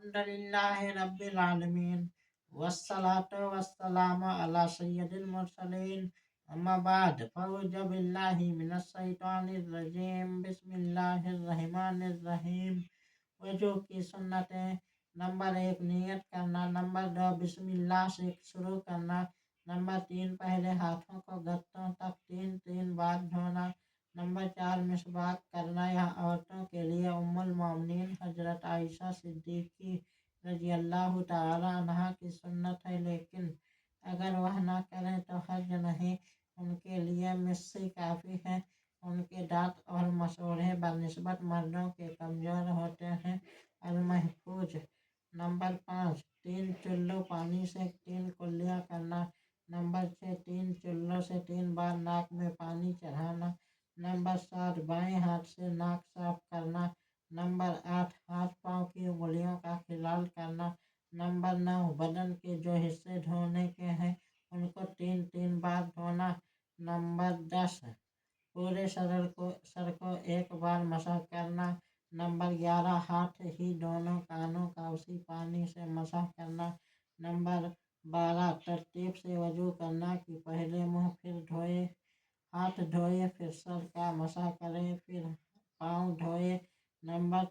अल्हम्दुलिल्लाहि रब्बिल आलमीन वस्सलातु वस्सलामु अला सय्यिदिल मुरसलीन अम्मा बाद फऊज़ु बिल्लाहि मिनश शैतानिर रजीम बिस्मिल्लाहिर रहमानिर रहीम। वजू की सुन्नतें। नंबर 1 नियत करना। नंबर 2 बिस्मिल्लाह से शुरू करना। नंबर 3 पहले हाथों को गत्तों तक 3 बार धोना। नंबर 4 मिसवाक करना। यह औरतों के लिए उम्मुल मोमिनीन हजरत आयशा सिद्दीकी रजी अल्लाह तआला अन्हा की सुन्नत है, लेकिन अगर वह न करें तो हर्ज नहीं, उनके लिए मिस्सी काफ़ी है। उनके दांत और मसूड़े बनिस्बत मर्दों के कमज़ोर होते हैं। अल-महफूज। नंबर 5 3 चुल्लू पानी से 3 कुल्लियाँ करना। नंबर 6 3 चुल्लों से 3 बार नाक में पानी चढ़ाना। नंबर 7 बाएं हाथ से नाक साफ करना। नंबर 8 हाथ पाँव की उंगलियों का खिलाल करना। नंबर 9 बदन के जो हिस्से धोने के हैं उनको 3 बार धोना। नंबर 10 पूरे सर को 1 बार मसह करना। नंबर 11 हाथ ही दोनों कानों का उसी पानी से मसह करना। नंबर 12 तरतीब से वजू करना कि पहले मुंह फिर धोए, हाथ धोए, फिर सर का मसह करें, फिर पाँव धोए। नंबर